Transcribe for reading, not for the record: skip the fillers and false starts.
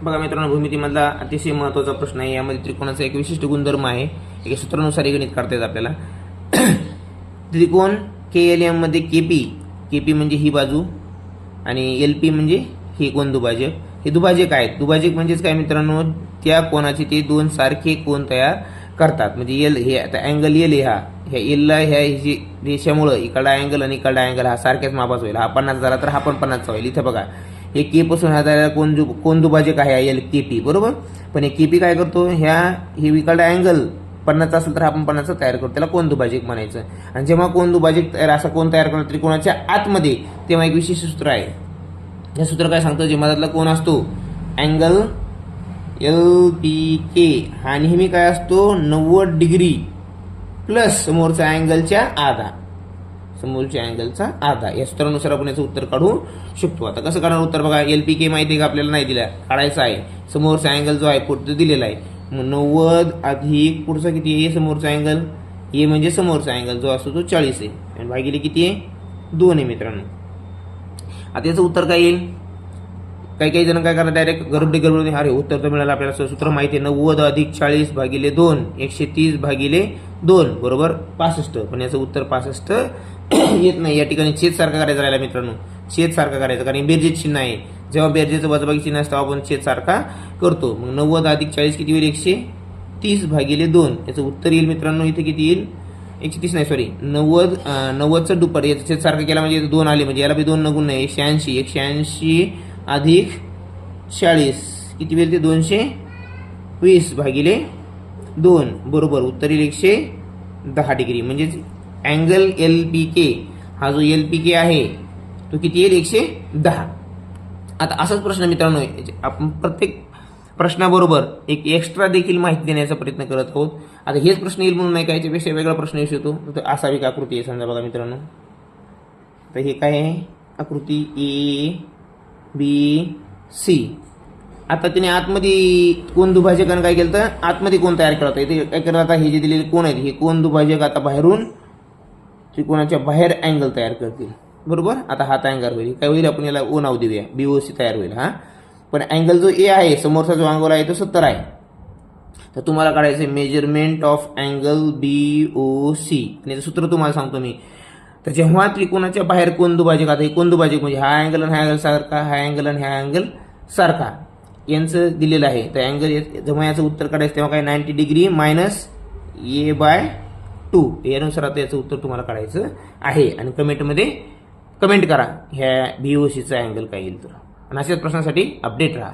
बघा मित्रांनो, भूमितीमधला अतिशय महत्त्वाचा प्रश्न आहे. यामध्ये त्रिकोणाचा एक विशिष्ट गुणधर्म आहे. एका सूत्रानुसार हे गणित करता येतं आपल्याला. त्रिकोण KLM मध्ये केपी म्हणजे ही बाजू आणि LP म्हणजे हे कोण दुभाजक. हे दुभाजक आहेत. दुभाजक म्हणजेच काय मित्रांनो, त्या कोणाचे ते दोन सारखे कोण तयार करतात. म्हणजे एल हे आता अँगल एल ह्या एलला ह्या जी रेषामुळे इकडला अँगल आणि इकडला अँगल हा सारख्याच मापाचा होईल. हा 50 झाला तर हा पण 50चा होईल. इथे बघा, हे के पासून हा झालेला कोण दुभाजक आहे एल KP बरोबर. पण हे KP काय करतो, हे इकडला अँगल 50 असेल तर आपण 50चा तयार करतो, त्याला कोण दुभाजक म्हणायचं. आणि जेव्हा कोण दुभाजक असा कोण तयार करतो त्रिकोणाच्या आतमध्ये, तेव्हा एक विशिष्ट सूत्र आहे. हे सूत्र काय सांगतं, जे मधातला कोण असतो अँगल LPK हा नेहमी काय असतो 90 डिग्री प्लस समोरच्या अँगलच्या आधा. या सूत्रानुसार आपण याचं उत्तर काढू शकतो. आता कसं करणार उत्तर बघा, LPK माहिती आहे का आपल्याला, नाही दिला, काढायचा आहे. समोरचा अँगल जो आहे पुढचं दिलेला आहे. मग 90 अधिक पुढचा किती आहे, समोरचा अँगल हे म्हणजे समोरचा अँगल जो असतो तो 40 आहे आणि भागिले किती आहे 2 आहे मित्रांनो. आता याचं उत्तर काय येईल. काही जण काय करणार डायरेक्ट गडबडी अरे उत्तर तर मिळालं आपल्याला. सूत्र माहिती आहे 90 अधिक 40 भागिले 2 130 भागिले 2 बरोबर 65. पण याचं उत्तर 65 येत नाही. या ठिकाणी छेद सारखा करायचा राहिला मित्रांनो, छेद सारखा करायचा, कारण बेरजेच चिन्ह आहे. जेव्हा बेरजेचं वजाबाकी चिन्ह असतं आपण छेद सारखा करतो. मग 90 अधिक 40 किती होईल 130 भागिले 2. याचं उत्तर येईल मित्रांनो इथे किती येईल 130 नाही सॉरी 90चं दुप्पट. याचं छेद सारखं केला म्हणजे 2 आले, म्हणजे याला बी 2 नगुण नाही 180 अधिक 40 किती होईल ते 220 भागिले 2 बरोबर उत्तर येईल 110 डिग्री. म्हणजेच अँगल LPK हा जो LPK आहे तो किती येईल 110. आता असाच प्रश्न मित्रांनो, आपण प्रत्येक प्रश्नाबरोबर एक एक्स्ट्रा देखील माहिती देण्याचा प्रयत्न करत आहोत. आता हेच प्रश्न येईल म्हणून नाही का, याच्यापेक्षा वेगळा प्रश्न येऊ शकतो. तर असा एक आकृती आहे समजा बघा मित्रांनो. तर हे काय आहे आकृती ABC. आता तिने आतमध्ये कोण दुभाजकानं काय केलं तर आतमध्ये कोण तयार केला होता. इथे काय करत आता हे जे दिलेले कोण आहेत हे कोण दुभाजक आता बाहेरून त्रिकोणाच्या बाहेर अँगल तयार करतील बरोबर. आता हा अँगल होईल, काय होईल आपण याला O नाव देऊया, BOC तयार होईल. हा पण अँगल जो A आहे समोरचा जो अँगल आहे तो 70 आहे. तर तुम्हाला काढायचं आहे मेजरमेंट ऑफ अँगल BOC आणि याचं सूत्र तुम्हाला सांगतो मी. तर जेव्हा त्रिकोणाच्या बाहेर कोण दुभाजक, आता हे कोण दुभाजक म्हणजे हा अँगल आणि हा अँगल सारखा, हा अँगल आणि हा अँगल सारखा यांचं दिलेलं आहे. तर अँगल जेव्हा याचं उत्तर काढायचं तेव्हा काय 90 डिग्री मायनस A/2 यानुसार आता याचं उत्तर तुम्हाला काढायचं आहे. आणि कमेंटमध्ये कमेंट करा ह्या BOCचा अँगल काय येईल तर. आणि अशाच प्रश्नासाठी अपडेट राहा.